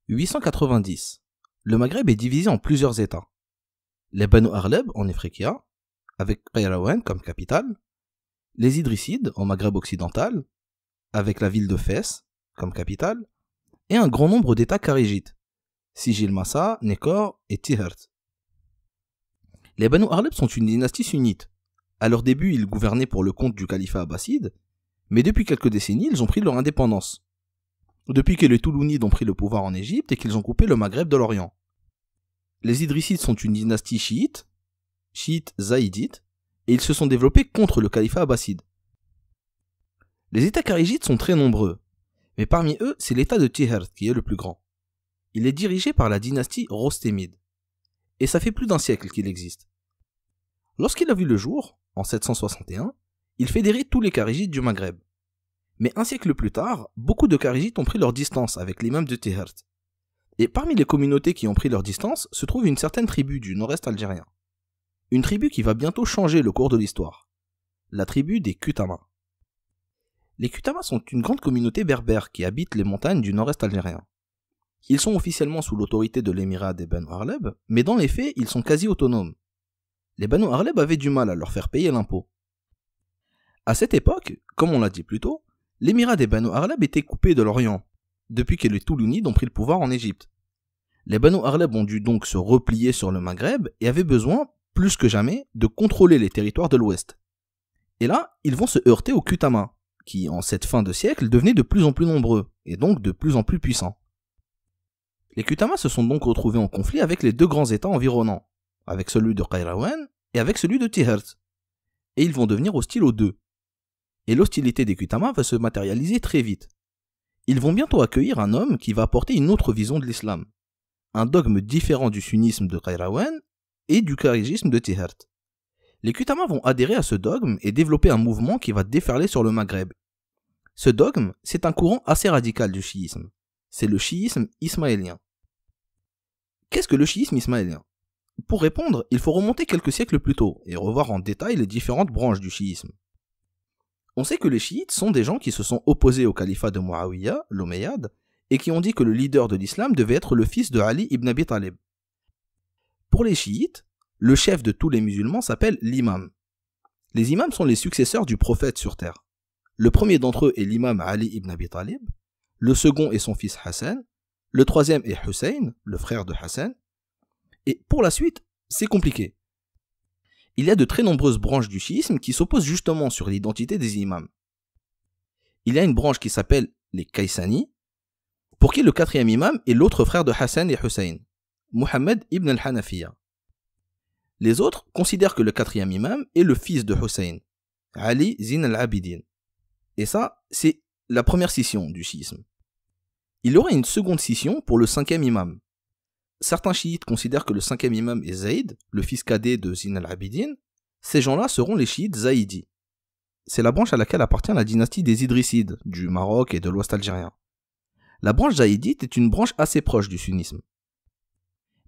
890. Le Maghreb est divisé en plusieurs États. Les Banu Aghlab en Ifriqiya, avec Qayrawan comme capitale, les Idrissides au Maghreb occidental, avec la ville de Fès comme capitale, et un grand nombre d'États kharijites, Sijil Massa, Nekor et Tihert. Les Banu Aghlab sont une dynastie sunnite. À leur début, ils gouvernaient pour le compte du califat abbasside, mais depuis quelques décennies, ils ont pris leur indépendance. Depuis que les Toulounides ont pris le pouvoir en Égypte et qu'ils ont coupé le Maghreb de l'Orient. Les Idrissides sont une dynastie chiite zaïdite, et ils se sont développés contre le califat abbasside. Les États kharijites sont très nombreux, mais parmi eux, c'est l'État de Tihert qui est le plus grand. Il est dirigé par la dynastie Rostémide, et ça fait plus d'un siècle qu'il existe. Lorsqu'il a vu le jour, en 761, il fédérait tous les kharijites du Maghreb. Mais un siècle plus tard, beaucoup de kharijites ont pris leur distance avec l'imam de Tihert. Et parmi les communautés qui ont pris leur distance se trouve une certaine tribu du nord-est algérien. Une tribu qui va bientôt changer le cours de l'histoire. La tribu des Kutama. Les Kutama sont une grande communauté berbère qui habite les montagnes du nord-est algérien. Ils sont officiellement sous l'autorité de l'émirat des Banu Aghlab, mais dans les faits, ils sont quasi autonomes. Les Banu Aghlab avaient du mal à leur faire payer l'impôt. À cette époque, comme on l'a dit plus tôt, l'émirat des Banu Aghlab était coupé de l'Orient, depuis que les Toulounides ont pris le pouvoir en Égypte. Les Banu Aghlab ont dû donc se replier sur le Maghreb et avaient besoin, plus que jamais, de contrôler les territoires de l'Ouest. Et là, ils vont se heurter aux Kutama, qui, en cette fin de siècle, devenaient de plus en plus nombreux, et donc de plus en plus puissants. Les Kutama se sont donc retrouvés en conflit avec les deux grands États environnants, avec celui de Qayrawan et avec celui de Tihert. Et ils vont devenir hostiles aux deux. Et l'hostilité des Kutama va se matérialiser très vite. Ils vont bientôt accueillir un homme qui va apporter une autre vision de l'islam, un dogme différent du sunnisme de Qayrawan et du kharijisme de Tihert. Les Kutama vont adhérer à ce dogme et développer un mouvement qui va déferler sur le Maghreb. Ce dogme, c'est un courant assez radical du chiisme. C'est le chiisme ismaélien. Qu'est-ce que le chiisme ismaélien? Pour répondre, il faut remonter quelques siècles plus tôt et revoir en détail les différentes branches du chiisme. On sait que les chiites sont des gens qui se sont opposés au califat de Muawiyya, l'Omeyyade, et qui ont dit que le leader de l'islam devait être le fils de Ali ibn Abi Talib. Pour les chiites, le chef de tous les musulmans s'appelle l'imam. Les imams sont les successeurs du prophète sur terre. Le premier d'entre eux est l'imam Ali ibn Abi Talib, le second est son fils Hassan, le troisième est Hussein, le frère de Hassan, et pour la suite, c'est compliqué. Il y a de très nombreuses branches du chiisme qui s'opposent justement sur l'identité des imams. Il y a une branche qui s'appelle les Kaysani, pour qui le quatrième imam est l'autre frère de Hassan et Hussein, Muhammad ibn al-Hanafiya. Les autres considèrent que le quatrième imam est le fils de Hussein, Ali Zin al-Abidin. Et ça, c'est la première scission du chiisme. Il y aurait une seconde scission pour le cinquième imam. Certains chiites considèrent que le cinquième imam est Zaïd, le fils cadet de Zin al-Abidin. Ces gens-là seront les chiites zaïdis. C'est la branche à laquelle appartient la dynastie des Idrissides, du Maroc et de l'Ouest algérien. La branche zaïdite est une branche assez proche du sunnisme.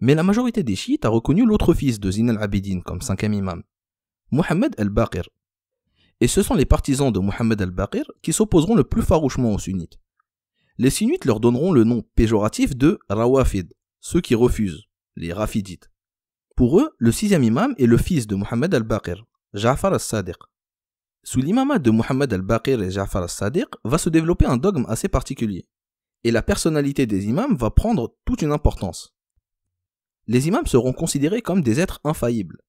Mais la majorité des chiites a reconnu l'autre fils de Zin al-Abidin comme cinquième imam, Muhammad al-Baqir. Et ce sont les partisans de Muhammad al-Baqir qui s'opposeront le plus farouchement aux sunnites. Les sunnites leur donneront le nom péjoratif de Rawafid, ceux qui refusent, les Rafidites. Pour eux, le sixième imam est le fils de Muhammad al-Baqir, Ja'far al-Sadiq. Sous l'imamat de Muhammad al-Baqir et Ja'far al-Sadiq va se développer un dogme assez particulier. Et la personnalité des imams va prendre toute une importance. Les imams seront considérés comme des êtres infaillibles.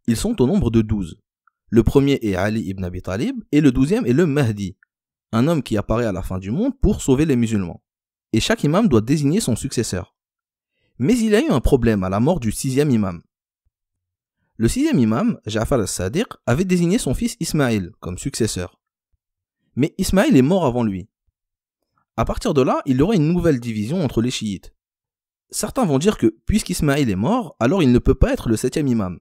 Ils sont au nombre de 12. Le premier est Ali ibn Abi Talib et le 12e est le Mahdi, un homme qui apparaît à la fin du monde pour sauver les musulmans. Et chaque imam doit désigner son successeur. Mais il y a eu un problème à la mort du sixième imam. Le sixième imam, Ja'far al-Sadiq, avait désigné son fils Ismaïl comme successeur. Mais Ismaïl est mort avant lui. À partir de là, il y aura une nouvelle division entre les chiites. Certains vont dire que, puisqu'Ismaïl est mort, alors il ne peut pas être le septième imam.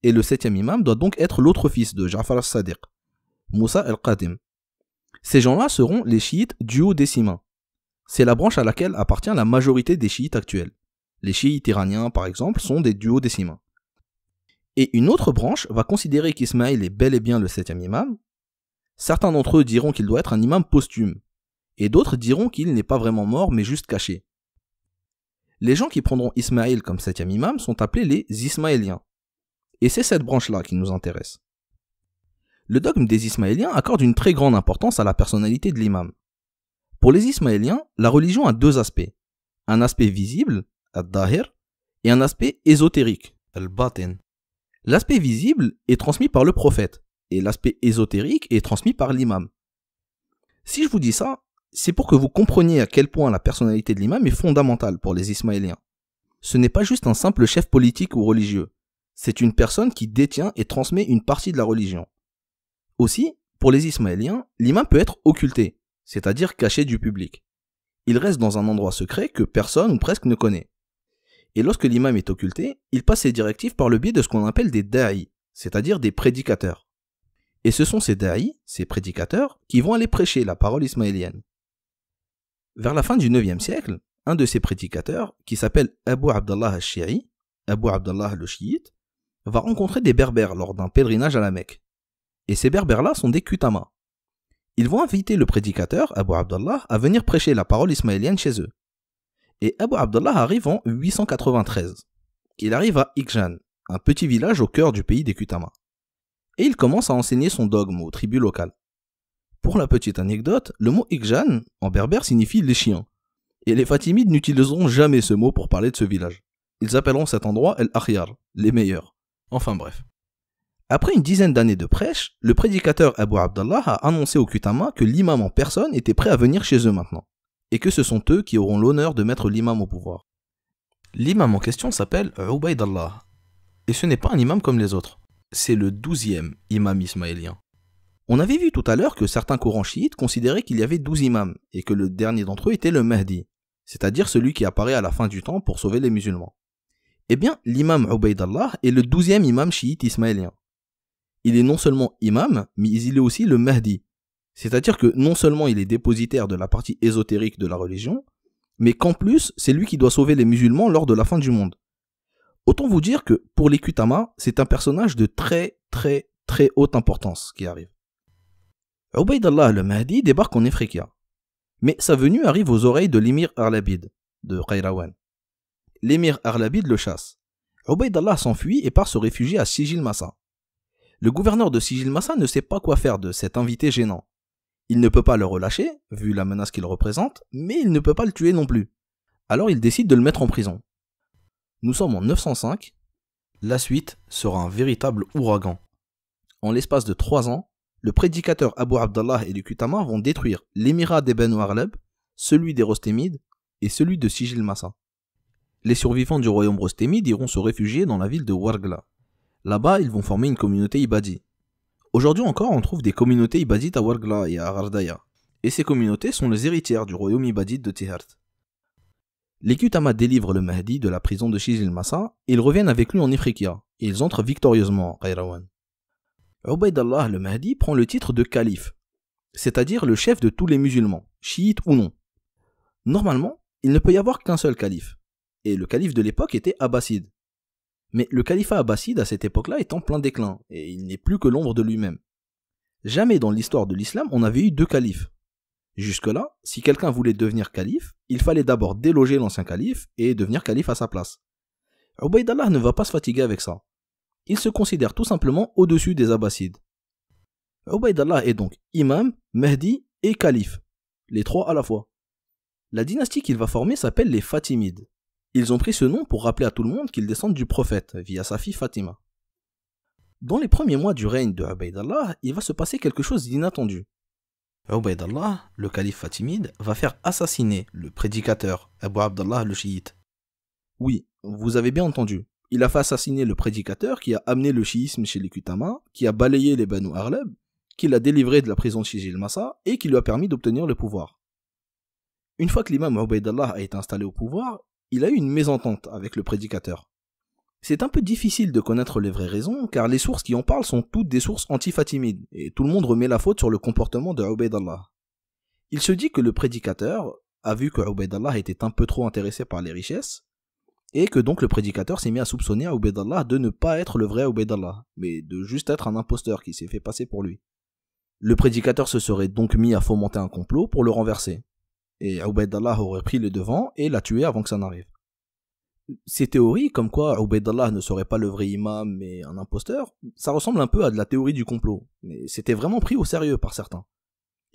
Et le septième imam doit donc être l'autre fils de Ja'far al-Sadiq, Moussa al-Qadim. Ces gens-là seront les chiites duodécimains. C'est la branche à laquelle appartient la majorité des chiites actuels. Les chiites iraniens, par exemple, sont des duodécimains. Et une autre branche va considérer qu'Ismaïl est bel et bien le septième imam. Certains d'entre eux diront qu'il doit être un imam posthume. Et d'autres diront qu'il n'est pas vraiment mort, mais juste caché. Les gens qui prendront Ismaïl comme 7e imam sont appelés les Ismaéliens. Et c'est cette branche-là qui nous intéresse. Le dogme des Ismaéliens accorde une très grande importance à la personnalité de l'imam. Pour les Ismaéliens, la religion a deux aspects. Un aspect visible, al-Dahir, et un aspect ésotérique, al-Batin. L'aspect visible est transmis par le prophète, et l'aspect ésotérique est transmis par l'imam. Si je vous dis ça, c'est pour que vous compreniez à quel point la personnalité de l'imam est fondamentale pour les Ismaéliens. Ce n'est pas juste un simple chef politique ou religieux, c'est une personne qui détient et transmet une partie de la religion. Aussi, pour les Ismaéliens, l'imam peut être occulté, c'est-à-dire caché du public. Il reste dans un endroit secret que personne ou presque ne connaît. Et lorsque l'imam est occulté, il passe ses directives par le biais de ce qu'on appelle des da'i, c'est-à-dire des prédicateurs. Et ce sont ces da'i, ces prédicateurs, qui vont aller prêcher la parole ismaélienne. Vers la fin du 9e siècle, un de ces prédicateurs, qui s'appelle Abu Abdallah al-Shi'i, Abu Abdallah le chiite, va rencontrer des berbères lors d'un pèlerinage à la Mecque. Et ces berbères-là sont des kutamas. Ils vont inviter le prédicateur, Abu Abdallah, à venir prêcher la parole ismaélienne chez eux. Et Abu Abdallah arrive en 893. Il arrive à Ikjan, un petit village au cœur du pays des kutamas. Et il commence à enseigner son dogme aux tribus locales. Pour la petite anecdote, le mot Ikjan, en berbère, signifie les chiens. Et les Fatimides n'utiliseront jamais ce mot pour parler de ce village. Ils appelleront cet endroit El Akhyar, les meilleurs. Enfin bref. Après une dizaine d'années de prêche, le prédicateur Abu Abdallah a annoncé aux kutamas que l'imam en personne était prêt à venir chez eux maintenant. Et que ce sont eux qui auront l'honneur de mettre l'imam au pouvoir. L'imam en question s'appelle Ubaydallah. Et ce n'est pas un imam comme les autres. C'est le 12e imam ismaélien. On avait vu tout à l'heure que certains courants chiites considéraient qu'il y avait 12 imams, et que le dernier d'entre eux était le Mahdi, c'est-à-dire celui qui apparaît à la fin du temps pour sauver les musulmans. Eh bien, l'imam Ubaydallah est le 12e imam chiite ismaélien. Il est non seulement imam, mais il est aussi le Mahdi. C'est-à-dire que non seulement il est dépositaire de la partie ésotérique de la religion, mais qu'en plus, c'est lui qui doit sauver les musulmans lors de la fin du monde. Autant vous dire que, pour les kutamas, c'est un personnage de très haute importance qui arrive. Ubaydallah le Mahdi débarque en Ifriqiya. Mais sa venue arrive aux oreilles de l'émir Arlabid, de Qayrawan. L'émir Arlabid le chasse. Ubaydallah s'enfuit et part se réfugier à Sijil Massa. Le gouverneur de Sijil Massa ne sait pas quoi faire de cet invité gênant. Il ne peut pas le relâcher, vu la menace qu'il représente, mais il ne peut pas le tuer non plus. Alors il décide de le mettre en prison. Nous sommes en 905. La suite sera un véritable ouragan. En l'espace de 3 ans, le prédicateur Abu Abdallah et les kutamas vont détruire l'émirat des Banu Arlab, celui des Rostémides et celui de Sijil Massa. Les survivants du royaume Rostémide iront se réfugier dans la ville de Wargla. Là-bas, ils vont former une communauté ibadi. Aujourd'hui encore, on trouve des communautés ibadites à Wargla et à Ardaya. Et ces communautés sont les héritières du royaume ibadite de Tihart. Les kutamas délivrent le Mahdi de la prison de Sijil Massa et ils reviennent avec lui en Ifriqiya, et ils entrent victorieusement à Qayrawan. Ubaydallah le Mahdi prend le titre de calife, c'est-à-dire le chef de tous les musulmans, chiites ou non. Normalement, il ne peut y avoir qu'un seul calife, et le calife de l'époque était abbasside. Mais le califat abbasside à cette époque-là est en plein déclin, et il n'est plus que l'ombre de lui-même. Jamais dans l'histoire de l'islam on avait eu 2 califes. Jusque-là, si quelqu'un voulait devenir calife, il fallait d'abord déloger l'ancien calife et devenir calife à sa place. Ubaydallah ne va pas se fatiguer avec ça. Il se considère tout simplement au-dessus des abbassides. Ubaydallah est donc imam, Mahdi et calife, les 3 à la fois. La dynastie qu'il va former s'appelle les Fatimides. Ils ont pris ce nom pour rappeler à tout le monde qu'ils descendent du prophète via sa fille Fatima. Dans les premiers mois du règne de Ubaydallah, il va se passer quelque chose d'inattendu. Ubaydallah, le calife fatimide, va faire assassiner le prédicateur Abu Abdallah le chiite. Oui, vous avez bien entendu. Il a fait assassiner le prédicateur qui a amené le chiisme chez les kutamas, qui a balayé les Banu Arlab, qui l'a délivré de la prison de Sijil Massa et qui lui a permis d'obtenir le pouvoir. Une fois que l'imam Ubaydallah a été installé au pouvoir, il a eu une mésentente avec le prédicateur. C'est un peu difficile de connaître les vraies raisons, car les sources qui en parlent sont toutes des sources anti-fatimides, et tout le monde remet la faute sur le comportement de Ubaydallah. Il se dit que le prédicateur a vu que Ubaydallah était un peu trop intéressé par les richesses, et que donc le prédicateur s'est mis à soupçonner Ubaydallah de ne pas être le vrai Ubaydallah, mais de juste être un imposteur qui s'est fait passer pour lui. Le prédicateur se serait donc mis à fomenter un complot pour le renverser. Et Ubaydallah aurait pris les devants et l'a tué avant que ça n'arrive. Ces théories, comme quoi Ubaydallah ne serait pas le vrai imam mais un imposteur, ça ressemble un peu à de la théorie du complot, mais c'était vraiment pris au sérieux par certains.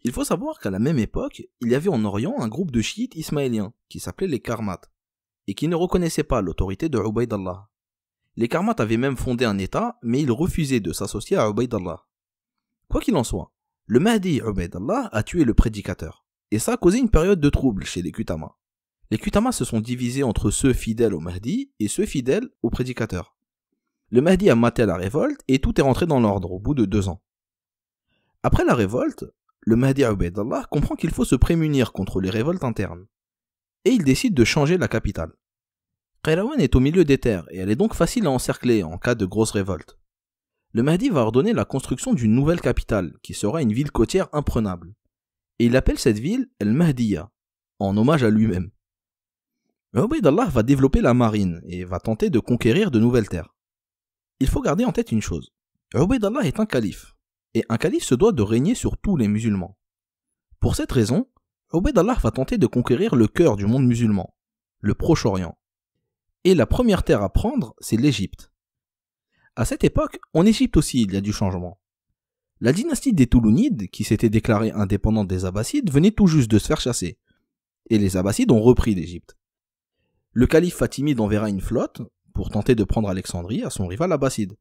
Il faut savoir qu'à la même époque, il y avait en Orient un groupe de chiites ismaéliens qui s'appelait les Karmates, et qui ne reconnaissaient pas l'autorité de Ubaydallah. Les Karmates avaient même fondé un État, mais ils refusaient de s'associer à Ubaydallah. Quoi qu'il en soit, le Mahdi Ubaydallah a tué le prédicateur, et ça a causé une période de trouble chez les Kutama. Les Kutama se sont divisés entre ceux fidèles au Mahdi et ceux fidèles au prédicateur. Le Mahdi a maté la révolte et tout est rentré dans l'ordre au bout de 2 ans. Après la révolte, le Mahdi Ubaydallah comprend qu'il faut se prémunir contre les révoltes internes. Et il décide de changer la capitale. Qayrawan est au milieu des terres et elle est donc facile à encercler en cas de grosse révolte. Le Mahdi va ordonner la construction d'une nouvelle capitale qui sera une ville côtière imprenable. Et il appelle cette ville El Mahdiya, en hommage à lui-même. Ubaydallah va développer la marine et va tenter de conquérir de nouvelles terres. Il faut garder en tête une chose. Ubaydallah est un calife, et un calife se doit de régner sur tous les musulmans. Pour cette raison, Ubaydallah va tenter de conquérir le cœur du monde musulman, le Proche-Orient. Et la première terre à prendre, c'est l'Égypte. À cette époque, en Égypte aussi il y a du changement. La dynastie des Toulounides, qui s'était déclarée indépendante des Abbassides, venait tout juste de se faire chasser. Et les Abbassides ont repris l'Égypte. Le calife fatimide enverra une flotte pour tenter de prendre Alexandrie à son rival abbasside.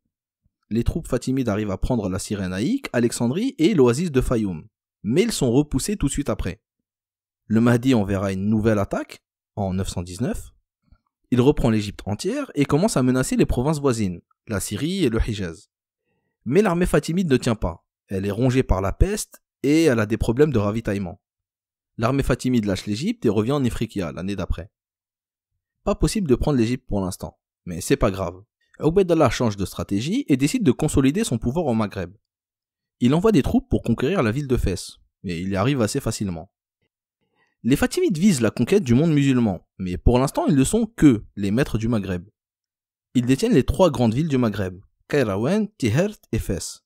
Les troupes fatimides arrivent à prendre la Cyrénaïque, Alexandrie et l'oasis de Fayoum, mais ils sont repoussés tout de suite après. Le Mahdi enverra une nouvelle attaque, en 919. Il reprend l'Égypte entière et commence à menacer les provinces voisines, la Syrie et le Hijaz. Mais l'armée fatimide ne tient pas, elle est rongée par la peste et elle a des problèmes de ravitaillement. L'armée fatimide lâche l'Égypte et revient en Ifriqiya l'année d'après. Pas possible de prendre l'Égypte pour l'instant, mais c'est pas grave. Ubaydallah change de stratégie et décide de consolider son pouvoir au Maghreb. Il envoie des troupes pour conquérir la ville de Fès, et il y arrive assez facilement. Les Fatimides visent la conquête du monde musulman, mais pour l'instant ils ne sont que les maîtres du Maghreb. Ils détiennent les 3 grandes villes du Maghreb, Qayrawan, Tihert et Fès.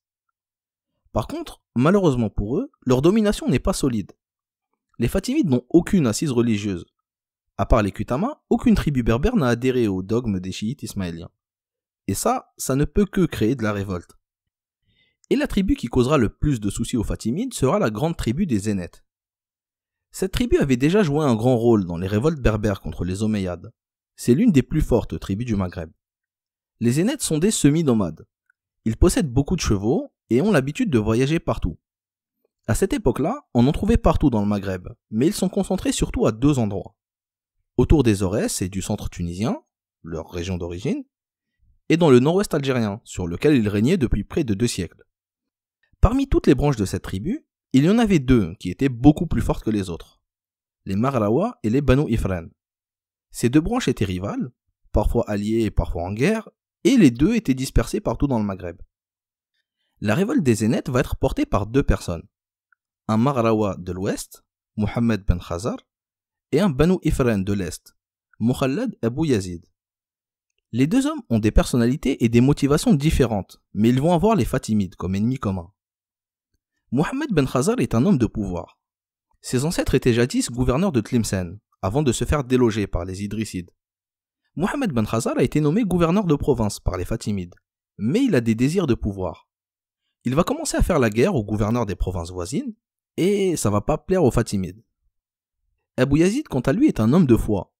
Par contre, malheureusement pour eux, leur domination n'est pas solide. Les Fatimides n'ont aucune assise religieuse. À part les Kutama, aucune tribu berbère n'a adhéré au dogme des chiites ismaéliens. Et ça ne peut que créer de la révolte. Et la tribu qui causera le plus de soucis aux Fatimides sera la grande tribu des Zénètes. Cette tribu avait déjà joué un grand rôle dans les révoltes berbères contre les Omeyyades. C'est l'une des plus fortes tribus du Maghreb. Les Zénètes sont des semi-nomades. Ils possèdent beaucoup de chevaux et ont l'habitude de voyager partout. À cette époque-là, on en trouvait partout dans le Maghreb, mais ils sont concentrés surtout à 2 endroits. Autour des Aurès et du centre tunisien, leur région d'origine, et dans le nord-ouest algérien, sur lequel ils régnaient depuis près de 2 siècles. Parmi toutes les branches de cette tribu, il y en avait 2 qui étaient beaucoup plus fortes que les autres, les Marrawa et les Banu Ifran. Ces 2 branches étaient rivales, parfois alliées et parfois en guerre, et les 2 étaient dispersés partout dans le Maghreb. La révolte des Zénètes va être portée par 2 personnes, un Marrawa de l'ouest, Mohammed ben Khazar, et un Banu Ifran de l'est, Mukhallad Abu Yazid. Les 2 hommes ont des personnalités et des motivations différentes, mais ils vont avoir les Fatimides comme ennemis communs. Mohammed ben Khazar est un homme de pouvoir. Ses ancêtres étaient jadis gouverneurs de Tlemcen, avant de se faire déloger par les Idrissides. Mohammed ben Khazar a été nommé gouverneur de province par les Fatimides, mais il a des désirs de pouvoir. Il va commencer à faire la guerre aux gouverneurs des provinces voisines, et ça va pas plaire aux Fatimides. Abu Yazid, quant à lui, est un homme de foi.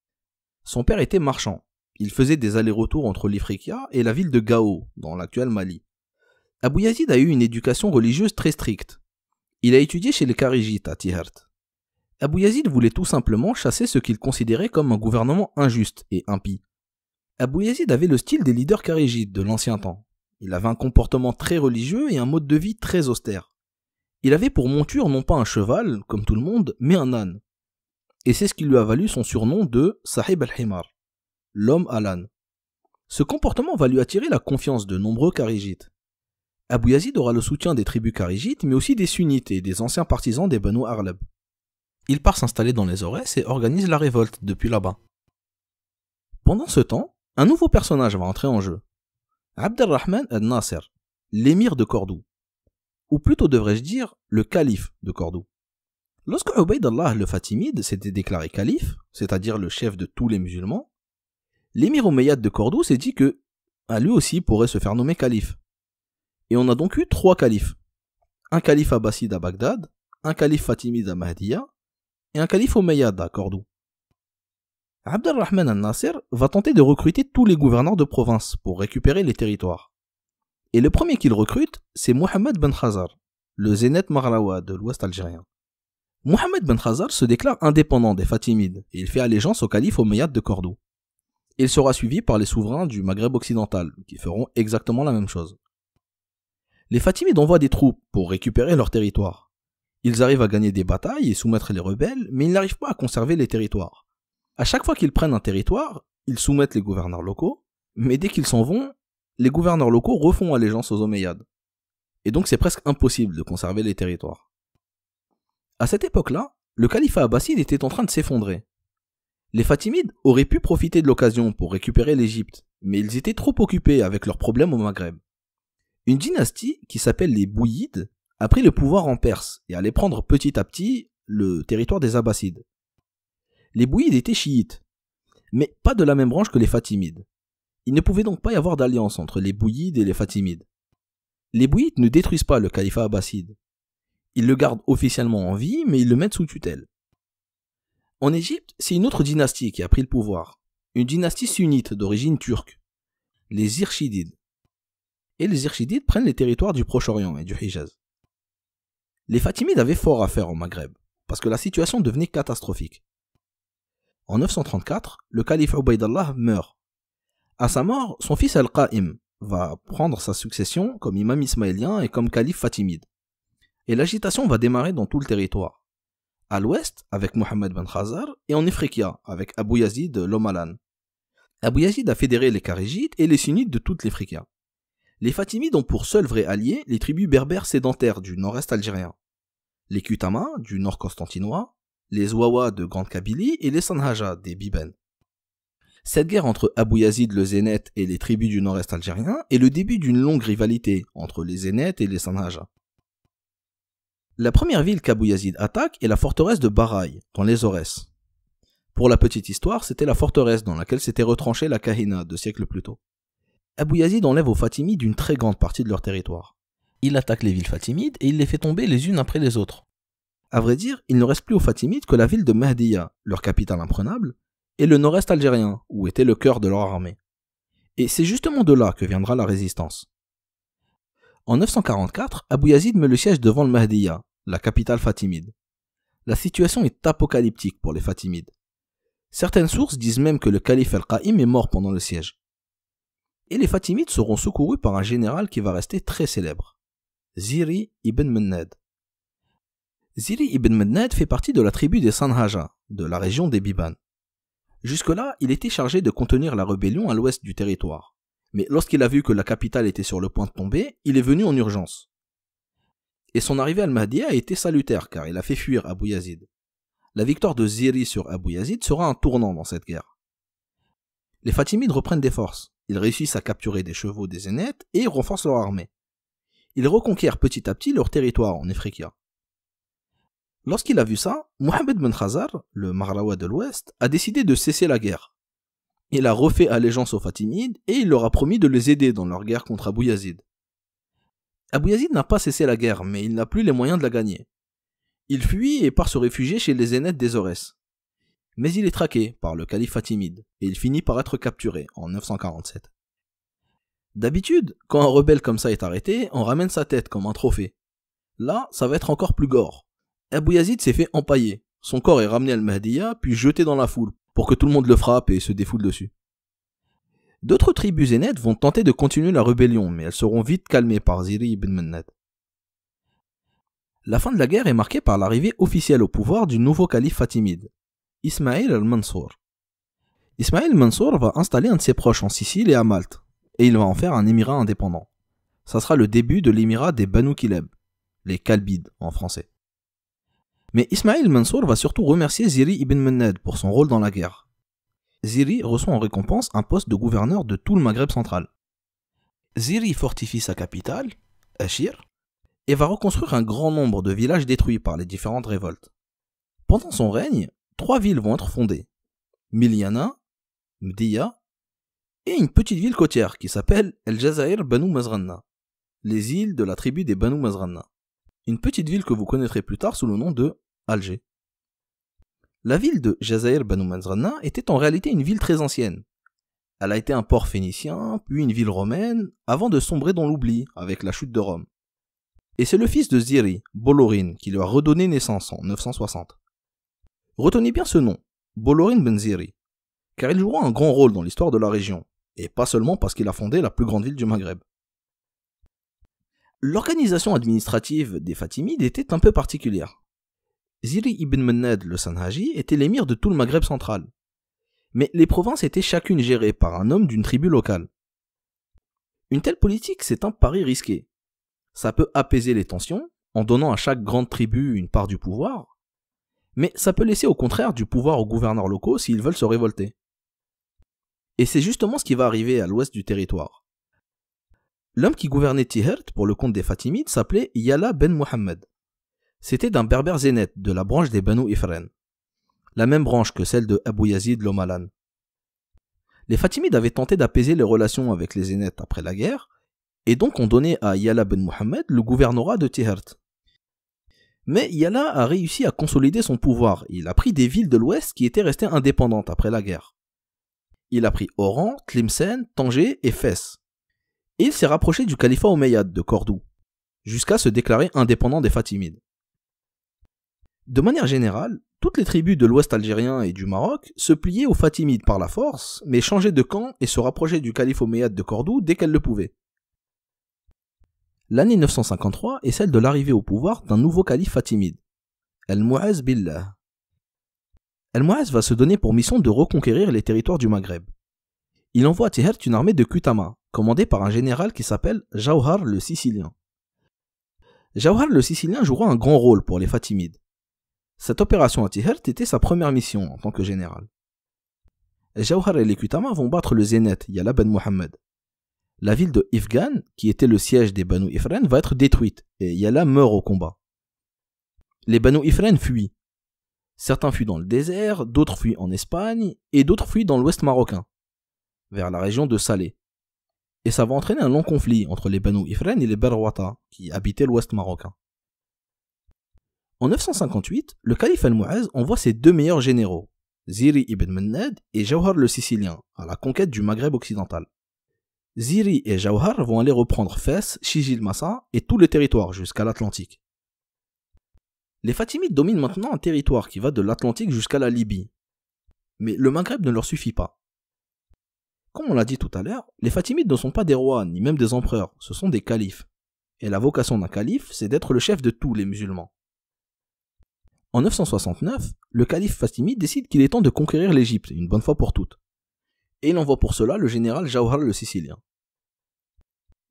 Son père était marchand. Il faisait des allers-retours entre l'Ifriqiya et la ville de Gao, dans l'actuel Mali. Abu Yazid a eu une éducation religieuse très stricte. Il a étudié chez les Kharijites à Tihert. Abu Yazid voulait tout simplement chasser ce qu'il considérait comme un gouvernement injuste et impie. Abu Yazid avait le style des leaders kharijites de l'ancien temps. Il avait un comportement très religieux et un mode de vie très austère. Il avait pour monture non pas un cheval, comme tout le monde, mais un âne. Et c'est ce qui lui a valu son surnom de Sahib al-Himar, l'homme à l'âne. Ce comportement va lui attirer la confiance de nombreux kharijites. Abu Yazid aura le soutien des tribus kharijites, mais aussi des sunnites et des anciens partisans des Banu Aghlab. Il part s'installer dans les Aurès et organise la révolte depuis là-bas. Pendant ce temps, un nouveau personnage va entrer en jeu. Abd al-Rahman al-Nasser, l'émir de Cordoue. Ou plutôt devrais-je dire, le calife de Cordoue. Lorsque Ubaydallah le Fatimide s'était déclaré calife, c'est-à-dire le chef de tous les musulmans, l'émir omeyyade de Cordoue s'est dit que lui aussi pourrait se faire nommer calife. Et on a donc eu 3 califes. Un calife abbasside à Bagdad, un calife fatimide à Mahdiya et un calife omeyyade à Cordoue. Abd al-Rahman al-Nasir va tenter de recruter tous les gouverneurs de province pour récupérer les territoires. Et le premier qu'il recrute, c'est Mohammed ben Khazar, le zénith Marlawa de l'ouest algérien. Mohammed ben Khazar se déclare indépendant des Fatimides et il fait allégeance au calife omeyyade de Cordoue. Il sera suivi par les souverains du Maghreb occidental qui feront exactement la même chose. Les Fatimides envoient des troupes pour récupérer leur territoire. Ils arrivent à gagner des batailles et soumettre les rebelles, mais ils n'arrivent pas à conserver les territoires. À chaque fois qu'ils prennent un territoire, ils soumettent les gouverneurs locaux, mais dès qu'ils s'en vont, les gouverneurs locaux refont allégeance aux Omeyyades. Et donc c'est presque impossible de conserver les territoires. À cette époque-là, le califat abbasside était en train de s'effondrer. Les Fatimides auraient pu profiter de l'occasion pour récupérer l'Égypte, mais ils étaient trop occupés avec leurs problèmes au Maghreb. Une dynastie qui s'appelle les Bouyides a pris le pouvoir en Perse et allait prendre petit à petit le territoire des Abbassides. Les Bouyides étaient chiites, mais pas de la même branche que les Fatimides. Il ne pouvait donc pas y avoir d'alliance entre les Bouyides et les Fatimides. Les Bouyides ne détruisent pas le califat abbasside. Ils le gardent officiellement en vie, mais ils le mettent sous tutelle. En Égypte, c'est une autre dynastie qui a pris le pouvoir, une dynastie sunnite d'origine turque, les Irchidides. Et les Irchidides prennent les territoires du Proche-Orient et du Hijaz. Les Fatimides avaient fort à faire au Maghreb, parce que la situation devenait catastrophique. En 934, le calife Ubaydallah meurt. À sa mort, son fils Al-Qa'im va prendre sa succession comme imam ismaélien et comme calife fatimide. Et l'agitation va démarrer dans tout le territoire. À l'ouest, avec Mohammed ben Khazar, et en Ifriqiya, avec Abu Yazid l'Omalan. Abu Yazid a fédéré les Kharijites et les sunnites de toute l'Ifriqiya. Les Fatimides ont pour seul vrai allié les tribus berbères sédentaires du nord-est algérien, les Kutama du nord constantinois, les Ouawa de Grande Kabylie et les Sanhaja des Biben. Cette guerre entre Abu Yazid le Zénith et les tribus du nord-est algérien est le début d'une longue rivalité entre les Zénith et les Sanhaja. La première ville qu'Abu Yazid attaque est la forteresse de Baraï, dans les Aurès. Pour la petite histoire, c'était la forteresse dans laquelle s'était retranchée la Kahina 2 siècles plus tôt. Abu Yazid enlève aux Fatimides une très grande partie de leur territoire. Il attaque les villes fatimides et il les fait tomber les unes après les autres. À vrai dire, il ne reste plus aux Fatimides que la ville de Mahdiya, leur capitale imprenable, et le nord-est algérien, où était le cœur de leur armée. Et c'est justement de là que viendra la résistance. En 944, Abu Yazid met le siège devant le Mahdiya, la capitale fatimide. La situation est apocalyptique pour les Fatimides. Certaines sources disent même que le calife Al-Qa'im est mort pendant le siège. Et les Fatimides seront secourus par un général qui va rester très célèbre, Ziri ibn Mennad. Ziri ibn Mennad fait partie de la tribu des Sanhaja, de la région des Biban. Jusque-là, il était chargé de contenir la rébellion à l'ouest du territoire. Mais lorsqu'il a vu que la capitale était sur le point de tomber, il est venu en urgence. Et son arrivée à Al-Mahdiya a été salutaire car il a fait fuir Abu Yazid. La victoire de Ziri sur Abu Yazid sera un tournant dans cette guerre. Les Fatimides reprennent des forces. Ils réussissent à capturer des chevaux des Zéniths et renforcent leur armée. Ils reconquièrent petit à petit leur territoire en Ifriqiya. Lorsqu'il a vu ça, Mohammed ben Khazar, le Marlawa de l'Ouest, a décidé de cesser la guerre. Il a refait allégeance aux Fatimides et il leur a promis de les aider dans leur guerre contre Abu Yazid. Abu Yazid n'a pas cessé la guerre, mais il n'a plus les moyens de la gagner. Il fuit et part se réfugier chez les Zéniths des Aurès. Mais il est traqué par le calife fatimide et il finit par être capturé en 947. D'habitude, quand un rebelle comme ça est arrêté, on ramène sa tête comme un trophée. Là, ça va être encore plus gore. Abu Yazid s'est fait empailler. Son corps est ramené à Al-Mahdiya puis jeté dans la foule pour que tout le monde le frappe et se défoule dessus. D'autres tribus zénètes vont tenter de continuer la rébellion, mais elles seront vite calmées par Ziri ibn Mennad. La fin de la guerre est marquée par l'arrivée officielle au pouvoir du nouveau calife fatimide, Ismaïl al-Mansour. Ismaïl al-Mansour va installer un de ses proches en Sicile et à Malte, et il va en faire un émirat indépendant. Ça sera le début de l'émirat des Banu Kileb, les Kalbides en français. Mais Ismaïl al-Mansour va surtout remercier Ziri ibn Mennad pour son rôle dans la guerre. Ziri reçoit en récompense un poste de gouverneur de tout le Maghreb central. Ziri fortifie sa capitale, Achir, et va reconstruire un grand nombre de villages détruits par les différentes révoltes. Pendant son règne, 3 villes vont être fondées, Milyana, Mdiya et une petite ville côtière qui s'appelle El Jazair Banu Mazranna, les îles de la tribu des Banu Mazranna. Une petite ville que vous connaîtrez plus tard sous le nom de Alger. La ville de Jazair Banu Mazranna était en réalité une ville très ancienne. Elle a été un port phénicien, puis une ville romaine, avant de sombrer dans l'oubli avec la chute de Rome. Et c'est le fils de Ziri, Bolorin, qui lui a redonné naissance en 960. Retenez bien ce nom, Bolorin ben Ziri, car il jouera un grand rôle dans l'histoire de la région, et pas seulement parce qu'il a fondé la plus grande ville du Maghreb. L'organisation administrative des Fatimides était un peu particulière. Ziri ibn Mennad le Sanhaji était l'émir de tout le Maghreb central, mais les provinces étaient chacune gérées par un homme d'une tribu locale. Une telle politique, c'est un pari risqué. Ça peut apaiser les tensions, en donnant à chaque grande tribu une part du pouvoir, mais ça peut laisser au contraire du pouvoir aux gouverneurs locaux s'ils veulent se révolter. Et c'est justement ce qui va arriver à l'ouest du territoire. L'homme qui gouvernait Tihert pour le compte des Fatimides s'appelait Yala ben Muhammad. C'était d'un berbère zénète de la branche des Banu Ifren, la même branche que celle de Abu Yazid l'Omalan. Les Fatimides avaient tenté d'apaiser les relations avec les zénètes après la guerre, et donc ont donné à Yala ben Muhammad le gouvernorat de Tihert. Mais Yala a réussi à consolider son pouvoir. Il a pris des villes de l'ouest qui étaient restées indépendantes après la guerre. Il a pris Oran, Tlemcen, Tanger et Fès. Et il s'est rapproché du califat omeyyade de Cordoue, jusqu'à se déclarer indépendant des Fatimides. De manière générale, toutes les tribus de l'ouest algérien et du Maroc se pliaient aux Fatimides par la force, mais changeaient de camp et se rapprochaient du calife omeyyade de Cordoue dès qu'elles le pouvaient. L'année 953 est celle de l'arrivée au pouvoir d'un nouveau calife fatimide, Al-Mu'az Billah. Al-Mu'az va se donner pour mission de reconquérir les territoires du Maghreb. Il envoie à Tihert une armée de Kutama, commandée par un général qui s'appelle Jawhar le Sicilien. Jawhar le Sicilien jouera un grand rôle pour les Fatimides. Cette opération à Tihert était sa première mission en tant que général. Jawhar et les Kutama vont battre le zénète Yala ben Muhammad. La ville de Ifgan, qui était le siège des Banu Ifren, va être détruite et Yala meurt au combat. Les Banu Ifren fuient. Certains fuient dans le désert, d'autres fuient en Espagne et d'autres fuient dans l'ouest marocain, vers la région de Salé. Et ça va entraîner un long conflit entre les Banu Ifren et les Berwata, qui habitaient l'ouest marocain. En 958, le calife Al-Mu'az envoie ses deux meilleurs généraux, Ziri ibn Mennad et Jawhar le Sicilien, à la conquête du Maghreb occidental. Ziri et Jawhar vont aller reprendre Fès, Chijil Massa et tout le territoire jusqu'à l'Atlantique. Les Fatimides dominent maintenant un territoire qui va de l'Atlantique jusqu'à la Libye. Mais le Maghreb ne leur suffit pas. Comme on l'a dit tout à l'heure, les Fatimides ne sont pas des rois ni même des empereurs, ce sont des califes. Et la vocation d'un calife, c'est d'être le chef de tous les musulmans. En 969, le calife fatimide décide qu'il est temps de conquérir l'Égypte une bonne fois pour toutes. Et il envoie pour cela le général Jawhar le Sicilien.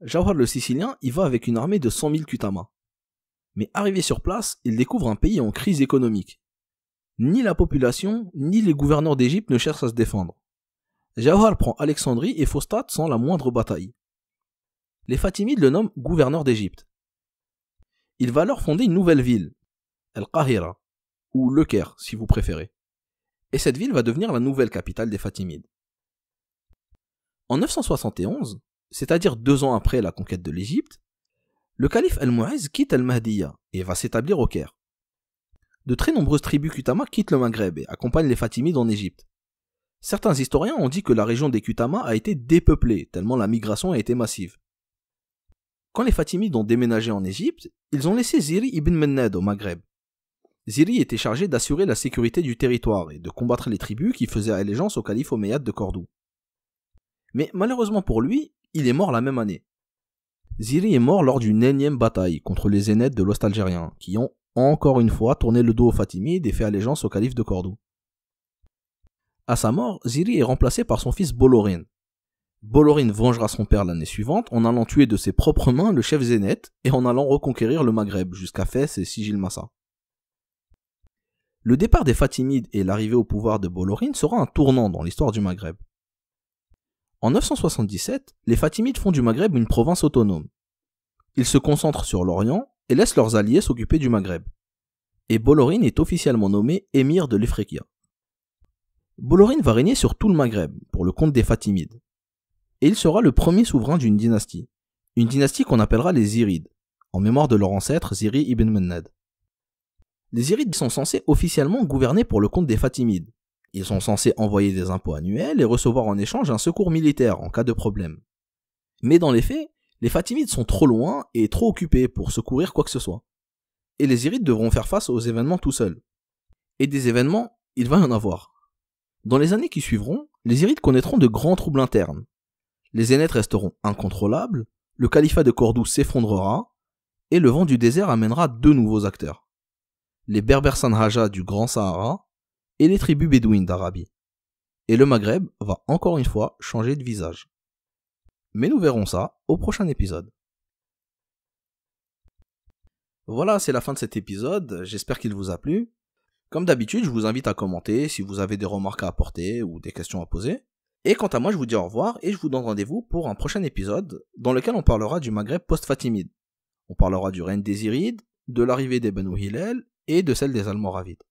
Jawhar le Sicilien y va avec une armée de 100 000 Kutama. Mais arrivé sur place, il découvre un pays en crise économique. Ni la population, ni les gouverneurs d'Égypte ne cherchent à se défendre. Jawhar prend Alexandrie et Fostat sans la moindre bataille. Les Fatimides le nomment gouverneur d'Égypte. Il va alors fonder une nouvelle ville, El-Qahira, ou Le Caire si vous préférez. Et cette ville va devenir la nouvelle capitale des Fatimides. En 971, c'est-à-dire 2 ans après la conquête de l'Égypte, le calife Al-Mu'az quitte Al-Mahdiya et va s'établir au Caire. De très nombreuses tribus Kutama quittent le Maghreb et accompagnent les Fatimides en Égypte. Certains historiens ont dit que la région des Kutama a été dépeuplée tellement la migration a été massive. Quand les Fatimides ont déménagé en Égypte, ils ont laissé Ziri ibn Mennad au Maghreb. Ziri était chargé d'assurer la sécurité du territoire et de combattre les tribus qui faisaient allégeance au calife omeyyade de Cordoue. Mais malheureusement pour lui, il est mort la même année. Ziri est mort lors d'une énième bataille contre les Zénètes de l'Ouest algérien, qui ont encore une fois tourné le dos aux Fatimides et fait allégeance au calife de Cordoue. À sa mort, Ziri est remplacé par son fils Bolorin. Bolorin vengera son père l'année suivante en allant tuer de ses propres mains le chef zénète et en allant reconquérir le Maghreb jusqu'à Fès et Sijil Massa. Le départ des Fatimides et l'arrivée au pouvoir de Bolorin sera un tournant dans l'histoire du Maghreb. En 977, les Fatimides font du Maghreb une province autonome. Ils se concentrent sur l'Orient et laissent leurs alliés s'occuper du Maghreb. Et Bolorin est officiellement nommé émir de l'Ifriqiya. Bolorin va régner sur tout le Maghreb pour le compte des Fatimides. et il sera le premier souverain d'une dynastie. Une dynastie qu'on appellera les Zirides, en mémoire de leur ancêtre Ziri ibn Mannad. Les Zirides sont censés officiellement gouverner pour le compte des Fatimides. Ils sont censés envoyer des impôts annuels et recevoir en échange un secours militaire en cas de problème. Mais dans les faits, les Fatimides sont trop loin et trop occupés pour secourir quoi que ce soit. Et les Zirides devront faire face aux événements tout seuls. Et des événements, il va y en avoir. Dans les années qui suivront, les Zirides connaîtront de grands troubles internes. Les Zénètes resteront incontrôlables, le califat de Cordoue s'effondrera, et le vent du désert amènera deux nouveaux acteurs. Les Berbères Sanhaja du Grand Sahara et les tribus bédouines d'Arabie. Et le Maghreb va encore une fois changer de visage. Mais nous verrons ça au prochain épisode. Voilà, c'est la fin de cet épisode, j'espère qu'il vous a plu. Comme d'habitude, je vous invite à commenter si vous avez des remarques à apporter ou des questions à poser. Et quant à moi, je vous dis au revoir et je vous donne rendez-vous pour un prochain épisode dans lequel on parlera du Maghreb post-Fatimide. On parlera du règne des Zirides, de l'arrivée des Banu Hillel et de celle des Almoravides.